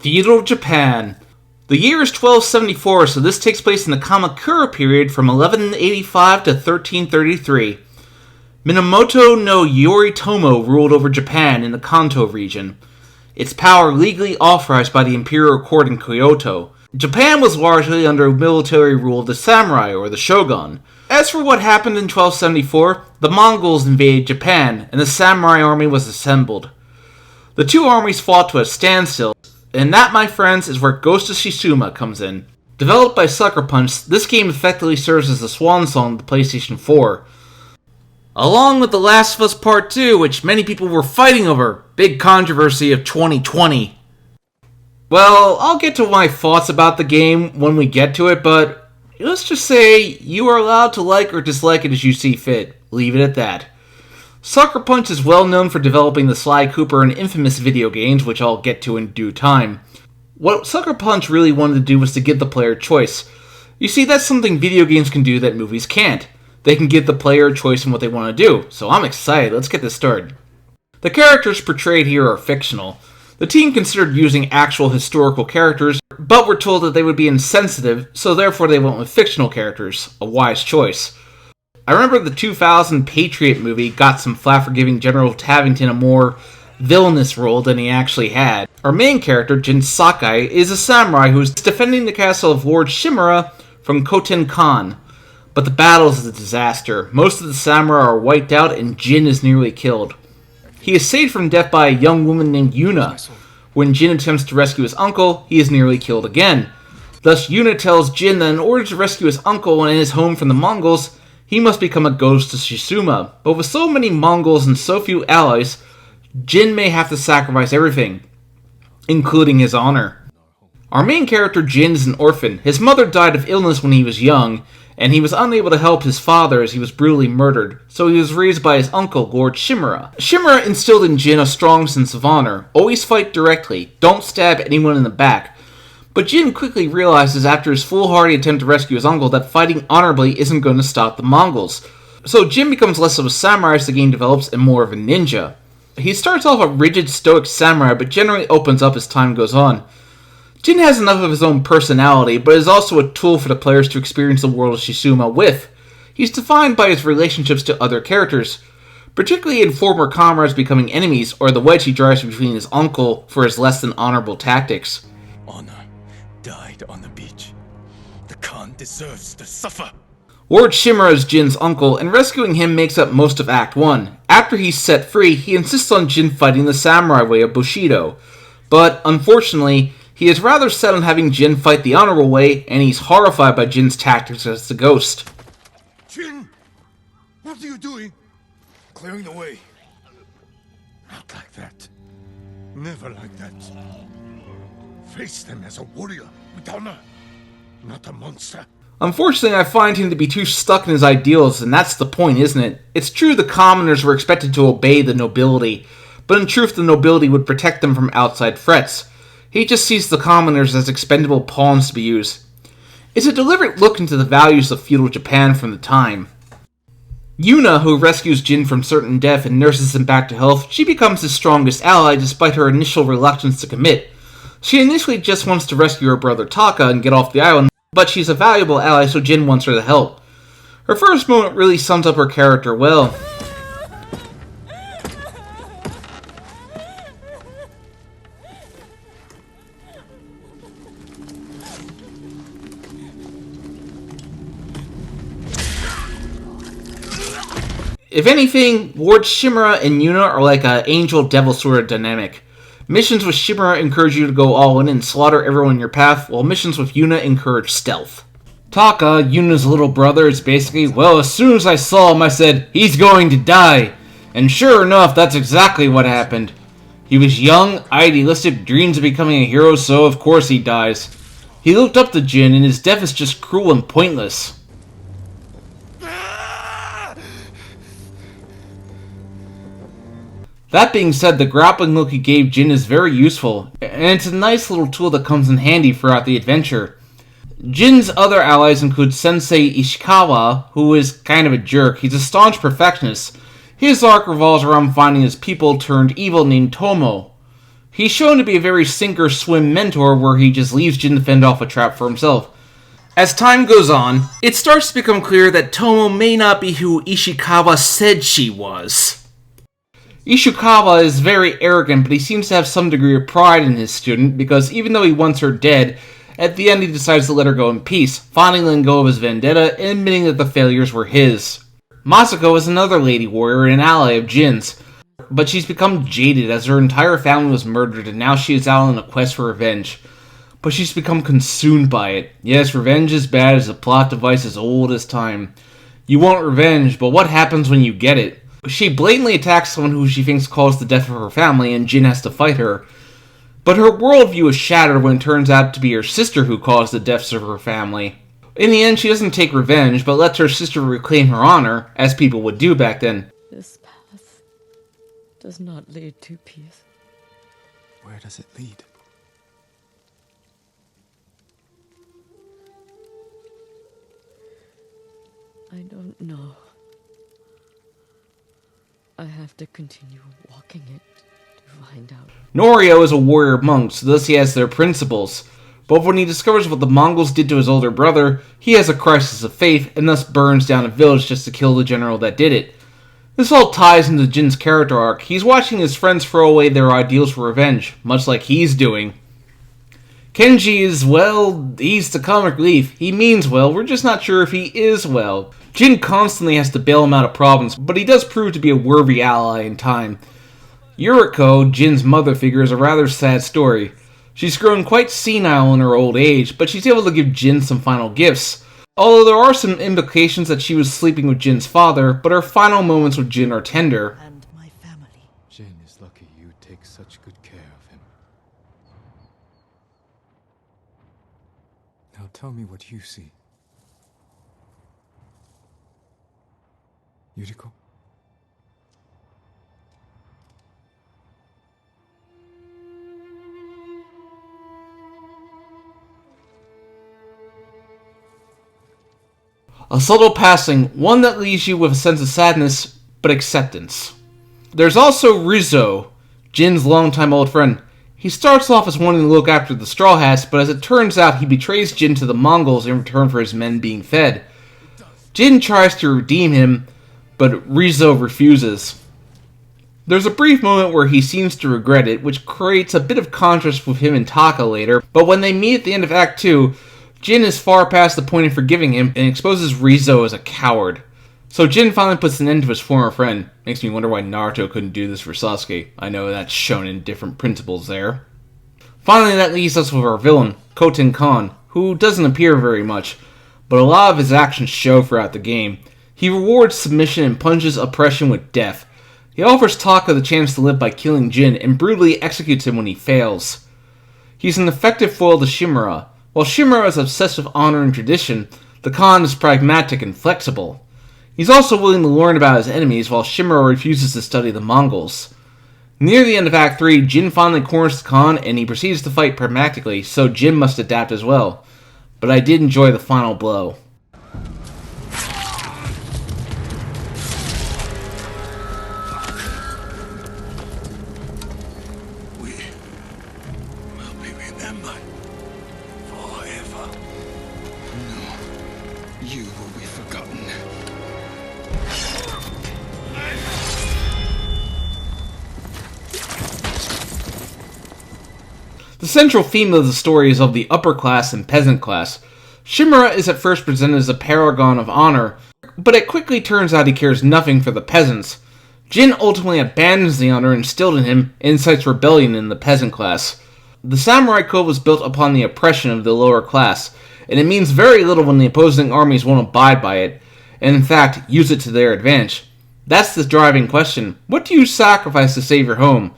Feudal Japan. The year is 1274, so this takes place in the Kamakura period from 1185 to 1333. Minamoto no Yoritomo ruled over Japan in the Kanto region, its power legally authorized by the imperial court in Kyoto. Japan was largely under military rule of the samurai, or the shogun. As for what happened in 1274, the Mongols invaded Japan, and the samurai army was assembled. The two armies fought to a standstill, and that, my friends, is where Ghost of Tsushima comes in. Developed by Sucker Punch, this game effectively serves as the swan song of the PlayStation 4. Along with The Last of Us Part 2, which many people were fighting over. Big controversy of 2020. Well, I'll get to my thoughts about the game when we get to it, but let's just say you are allowed to like or dislike it as you see fit. Leave it at that. Sucker Punch is well known for developing the Sly Cooper and Infamous video games, which I'll get to in due time. What Sucker Punch really wanted to do was to give the player choice. You see, that's something video games can do that movies can't. They can give the player a choice in what they want to do, so I'm excited. Let's get this started. The characters portrayed here are fictional. The team considered using actual historical characters, but were told that they would be insensitive, so therefore they went with fictional characters. A wise choice. I remember the 2000 Patriot movie got some flack for giving General Tavington a more villainous role than he actually had. Our main character, Jin Sakai, is a samurai who is defending the castle of Lord Shimura from Koten Khan. But the battle is a disaster. Most of the samurai are wiped out and Jin is nearly killed. He is saved from death by a young woman named Yuna. When Jin attempts to rescue his uncle, he is nearly killed again. Thus, Yuna tells Jin that in order to rescue his uncle and his home from the Mongols, he must become a ghost of Tsushima. But with so many Mongols and so few allies, Jin may have to sacrifice everything, including his honor. Our main character, Jin, is an orphan. His mother died of illness when he was young, and he was unable to help his father as he was brutally murdered, so he was raised by his uncle, Lord Shimura. Shimura instilled in Jin a strong sense of honor. Always fight directly. Don't stab anyone in the back. But Jin quickly realizes after his foolhardy attempt to rescue his uncle that fighting honorably isn't going to stop the Mongols. So Jin becomes less of a samurai as the game develops and more of a ninja. He starts off a rigid, stoic samurai, but generally opens up as time goes on. Jin has enough of his own personality, but is also a tool for the players to experience the world of Tsushima with. He's defined by his relationships to other characters, particularly in former comrades becoming enemies, or the wedge he drives between his uncle for his less than honorable tactics. Honor died on the beach. The Khan deserves to suffer. Lord Shimura is Jin's uncle, and rescuing him makes up most of Act 1. After he's set free, he insists on Jin fighting the samurai way of Bushido. But, unfortunately, he is rather set on having Jin fight the honorable way, and he's horrified by Jin's tactics as the ghost. Jin! What are you doing? Clearing the way. Not like that. Never like that. Face them as a warrior with honor, not a monster. Unfortunately, I find him to be too stuck in his ideals, and that's the point, isn't it? It's true the commoners were expected to obey the nobility, but in truth the nobility would protect them from outside threats. He just sees the commoners as expendable pawns to be used. It's a deliberate look into the values of feudal Japan from the time. Yuna, who rescues Jin from certain death and nurses him back to health, she becomes his strongest ally despite her initial reluctance to commit. She initially just wants to rescue her brother Taka and get off the island, but she's a valuable ally, so Jin wants her to help. Her first moment really sums up her character well. If anything, Lord Shimura and Yuna are like an angel-devil sort of dynamic. Missions with Shimura encourage you to go all in and slaughter everyone in your path, while missions with Yuna encourage stealth. Taka, Yuna's little brother, is basically, well, as soon as I saw him, I said, he's going to die. And sure enough, that's exactly what happened. He was young, idealistic, dreams of becoming a hero, so of course he dies. He looked up to Jin, and his death is just cruel and pointless. That being said, the grappling hook he gave Jin is very useful, and it's a nice little tool that comes in handy throughout the adventure. Jin's other allies include Sensei Ishikawa, who is kind of a jerk. He's a staunch perfectionist. His arc revolves around finding his people turned evil named Tomo. He's shown to be a very sink-or-swim mentor where he just leaves Jin to fend off a trap for himself. As time goes on, it starts to become clear that Tomo may not be who Ishikawa said she was. Ishikawa is very arrogant, but he seems to have some degree of pride in his student, because even though he wants her dead, at the end he decides to let her go in peace, finally letting go of his vendetta and admitting that the failures were his. Masako is another lady warrior and an ally of Jin's, but she's become jaded as her entire family was murdered and now she is out on a quest for revenge. But she's become consumed by it. Yes, revenge is bad as a plot device as old as time. You want revenge, but what happens when you get it? She blatantly attacks someone who she thinks caused the death of her family and Jin has to fight her. But her worldview is shattered when it turns out to be her sister who caused the deaths of her family. In the end, she doesn't take revenge, but lets her sister reclaim her honor, as people would do back then. This path does not lead to peace. Where does it lead? I don't know. I have to continue walking it to find out. Norio is a warrior monk, so thus he has their principles. But when he discovers what the Mongols did to his older brother, he has a crisis of faith and thus burns down a village just to kill the general that did it. This all ties into Jin's character arc. He's watching his friends throw away their ideals for revenge, much like he's doing. Kenji is, well, he's the comic relief. He means well, we're just not sure if he is well. Jin constantly has to bail him out of problems, but he does prove to be a worthy ally in time. Yuriko, Jin's mother figure, is a rather sad story. She's grown quite senile in her old age, but she's able to give Jin some final gifts. Although there are some implications that she was sleeping with Jin's father, but her final moments with Jin are tender. And my family. Jin is lucky you take such good care of him. Now tell me what you see. Yuriko? A subtle passing, one that leaves you with a sense of sadness, but acceptance. There's also Rizzo, Jin's longtime old friend. He starts off as wanting to look after the Straw Hats, but as it turns out, he betrays Jin to the Mongols in return for his men being fed. Jin tries to redeem him, but Rizzo refuses. There's a brief moment where he seems to regret it, which creates a bit of contrast with him and Taka later, but when they meet at the end of Act 2, Jin is far past the point of forgiving him and exposes Rizzo as a coward. So Jin finally puts an end to his former friend. Makes me wonder why Naruto couldn't do this for Sasuke. I know that's shown in different principles there. Finally, that leaves us with our villain, Koten Khan, who doesn't appear very much, but a lot of his actions show throughout the game. He rewards submission and punishes oppression with death. He offers Taka the chance to live by killing Jin and brutally executes him when he fails. He's an effective foil to Shimura. While Shimura is obsessed with honor and tradition, the Khan is pragmatic and flexible. He's also willing to learn about his enemies, while Shimura refuses to study the Mongols. Near the end of Act 3, Jin finally corners the Khan, and he proceeds to fight pragmatically, so Jin must adapt as well. But I did enjoy the final blow. We will be remembered forever. No, you will be forgotten. The central theme of the story is of the upper class and peasant class. Shimura is at first presented as a paragon of honor, but it quickly turns out he cares nothing for the peasants. Jin ultimately abandons the honor instilled in him and incites rebellion in the peasant class. The samurai code was built upon the oppression of the lower class, and it means very little when the opposing armies won't abide by it, and in fact, use it to their advantage. That's the driving question. What do you sacrifice to save your home?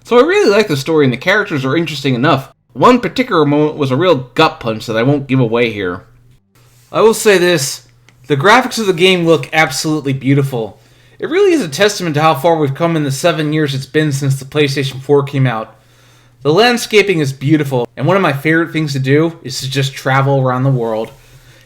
So I really like the story, and the characters are interesting enough. One particular moment was a real gut punch that I won't give away here. I will say this, the graphics of the game look absolutely beautiful. It really is a testament to how far we've come in the 7 years it's been since the PlayStation 4 came out. The landscaping is beautiful, and one of my favorite things to do is to just travel around the world,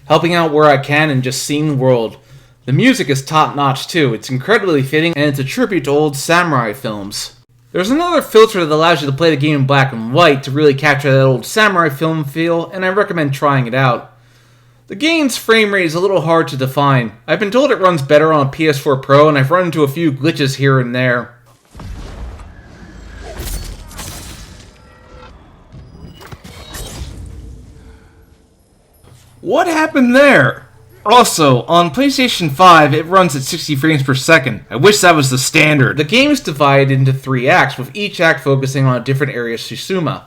helping out where I can and just seeing the world. The music is top-notch too, it's incredibly fitting, and it's a tribute to old samurai films. There's another filter that allows you to play the game in black and white to really capture that old samurai film feel, and I recommend trying it out. The game's frame rate is a little hard to define. I've been told it runs better on a PS4 Pro, and I've run into a few glitches here and there. What happened there? Also, on PlayStation 5, it runs at 60 frames per second. I wish that was the standard. The game is divided into 3 acts, with each act focusing on a different area of Tsushima.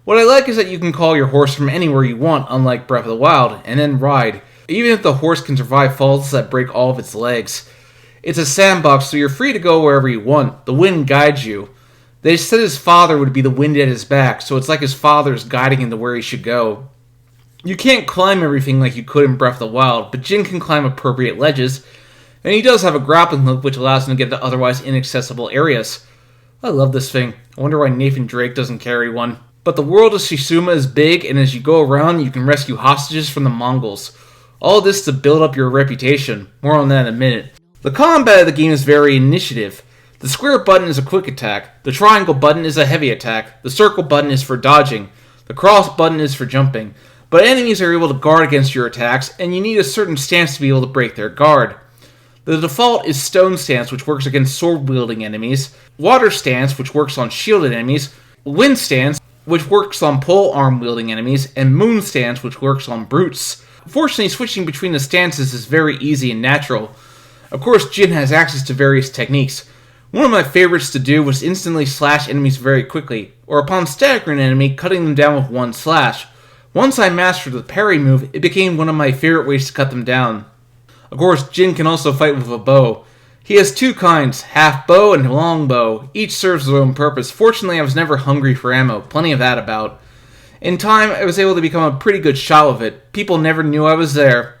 What I like is that you can call your horse from anywhere you want, unlike Breath of the Wild, and then ride, even if the horse can survive falls that break all of its legs. It's a sandbox, so you're free to go wherever you want. The wind guides you. They said his father would be the wind at his back, so it's like his father is guiding him to where he should go. You can't climb everything like you could in Breath of the Wild, but Jin can climb appropriate ledges, and he does have a grappling hook which allows him to get to otherwise inaccessible areas. I love this thing. I wonder why Nathan Drake doesn't carry one. But the world of Tsushima is big, and as you go around, you can rescue hostages from the Mongols. All this to build up your reputation. More on that in a minute. The combat of the game is very initiative. The square button is a quick attack, the triangle button is a heavy attack, the circle button is for dodging, the cross button is for jumping. But enemies are able to guard against your attacks, and you need a certain stance to be able to break their guard. The default is stone stance, which works against sword-wielding enemies, water stance, which works on shielded enemies, wind stance, which works on pole arm-wielding enemies, and moon stance, which works on brutes. Fortunately, switching between the stances is very easy and natural. Of course, Jin has access to various techniques. One of my favorites to do was instantly slash enemies very quickly, or upon staggering an enemy, cutting them down with one slash. Once I mastered the parry move, it became one of my favorite ways to cut them down. Of course, Jin can also fight with a bow. He has 2 kinds, half bow and long bow. Each serves their own purpose. Fortunately, I was never hungry for ammo, plenty of that about. In time, I was able to become a pretty good shot with it. People never knew I was there.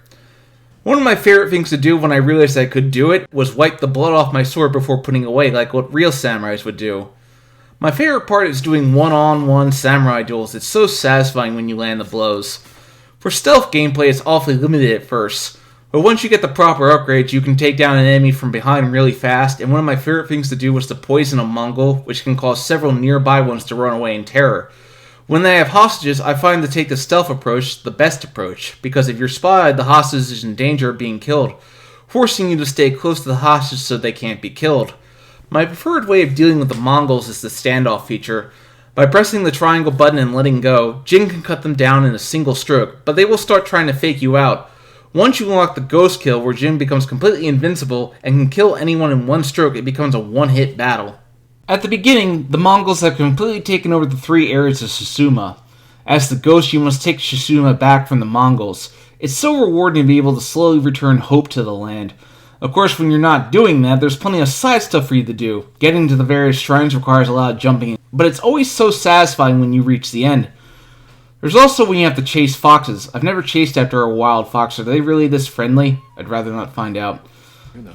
One of my favorite things to do when I realized I could do it was wipe the blood off my sword before putting it away, like what real samurais would do. My favorite part is doing one-on-one samurai duels. It's so satisfying when you land the blows. For stealth gameplay, it's awfully limited at first. But once you get the proper upgrades, you can take down an enemy from behind really fast, and one of my favorite things to do was to poison a Mongol, which can cause several nearby ones to run away in terror. When they have hostages, I find to take the stealth approach the best approach, because if you're spotted, the hostage is in danger of being killed, forcing you to stay close to the hostage so they can't be killed. My preferred way of dealing with the Mongols is the standoff feature. By pressing the triangle button and letting go, Jin can cut them down in a single stroke, but they will start trying to fake you out. Once you unlock the Ghost Kill, where Jin becomes completely invincible and can kill anyone in one stroke, it becomes a one-hit battle. At the beginning, the Mongols have completely taken over the 3 areas of Tsushima. As the Ghost, you must take Tsushima back from the Mongols. It's so rewarding to be able to slowly return hope to the land. Of course, when you're not doing that, there's plenty of side stuff for you to do. Getting to the various shrines requires a lot of jumping, but it's always so satisfying when you reach the end. There's also when you have to chase foxes. I've never chased after a wild fox. Are they really this friendly? I'd rather not find out.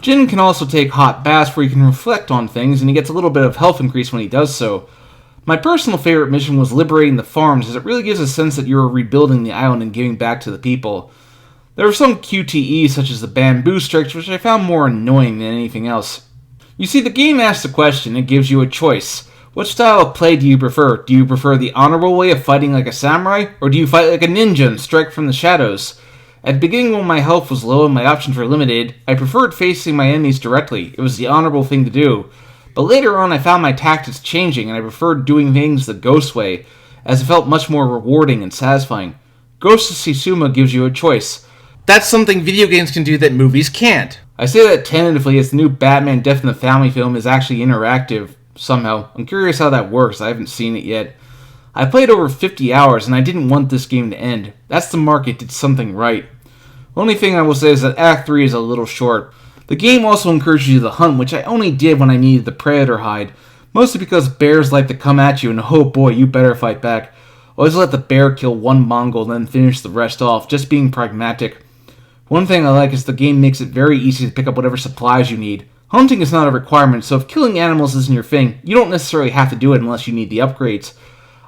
Jin can also take hot baths where he can reflect on things, and he gets a little bit of health increase when he does so. My personal favorite mission was liberating the farms, as it really gives a sense that you are rebuilding the island and giving back to the people. There were some QTEs, such as the bamboo strikes, which I found more annoying than anything else. You see, the game asks a question, it gives you a choice. What style of play do you prefer? Do you prefer the honorable way of fighting like a samurai, or do you fight like a ninja and strike from the shadows? At the beginning, when my health was low and my options were limited, I preferred facing my enemies directly. It was the honorable thing to do. But later on, I found my tactics changing, and I preferred doing things the Ghost way, as it felt much more rewarding and satisfying. Ghost of Tsushima gives you a choice. That's something video games can do that movies can't. I say that tentatively, as the new Batman Death in the Family film is actually interactive. Somehow. I'm curious how that works. I haven't seen it yet. I played over 50 hours and I didn't want this game to end. That's the mark it did something right. The only thing I will say is that Act 3 is a little short. The game also encourages you to hunt, which I only did when I needed the predator hide. Mostly because bears like to come at you and oh boy, you better fight back. Always let the bear kill one Mongol and then finish the rest off, just being pragmatic. One thing I like is the game makes it very easy to pick up whatever supplies you need. Hunting is not a requirement, so if killing animals isn't your thing, you don't necessarily have to do it unless you need the upgrades.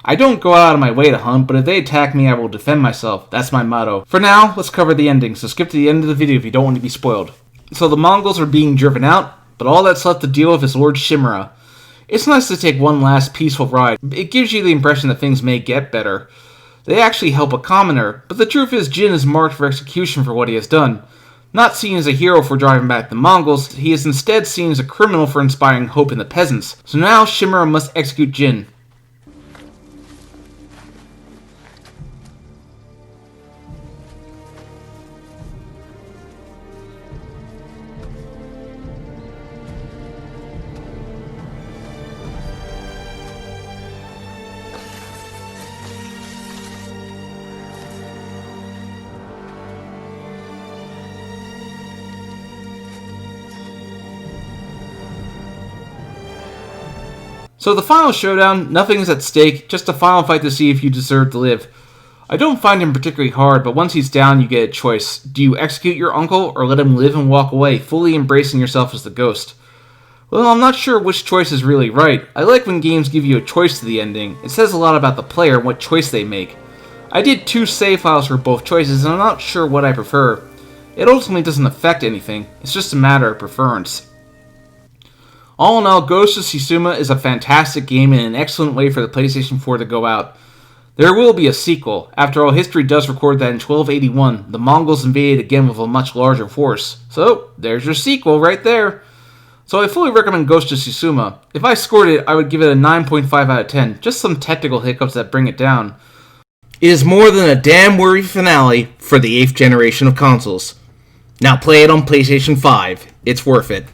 I don't go out of my way to hunt, but if they attack me, I will defend myself. That's my motto. For now, let's cover the ending, so skip to the end of the video if you don't want to be spoiled. So the Mongols are being driven out, but all that's left to deal with is Lord Shimura. It's nice to take one last peaceful ride. It gives you the impression that things may get better. They actually help a commoner, but the truth is Jin is marked for execution for what he has done. Not seen as a hero for driving back the Mongols, he is instead seen as a criminal for inspiring hope in the peasants. So now Shimura must execute Jin. So the final showdown, nothing is at stake, just a final fight to see if you deserve to live. I don't find him particularly hard, but once he's down you get a choice. Do you execute your uncle, or let him live and walk away, fully embracing yourself as the ghost? Well, I'm not sure which choice is really right. I like when games give you a choice to the ending. It says a lot about the player and what choice they make. I did 2 save files for both choices, and I'm not sure what I prefer. It ultimately doesn't affect anything, it's just a matter of preference. All in all, Ghost of Tsushima is a fantastic game and an excellent way for the PlayStation 4 to go out. There will be a sequel. After all, history does record that in 1281, the Mongols invaded again with a much larger force. So, there's your sequel right there. So I fully recommend Ghost of Tsushima. If I scored it, I would give it a 9.5 out of 10. Just some technical hiccups that bring it down. It is more than a damn worthy finale for the 8th generation of consoles. Now play it on PlayStation 5. It's worth it.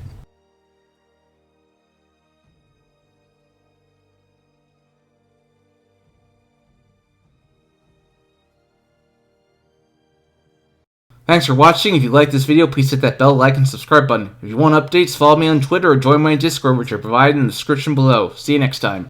Thanks for watching. If you liked this video, please hit that bell, like, and subscribe button. If you want updates, follow me on Twitter or join my Discord, which are provided in the description below. See you next time.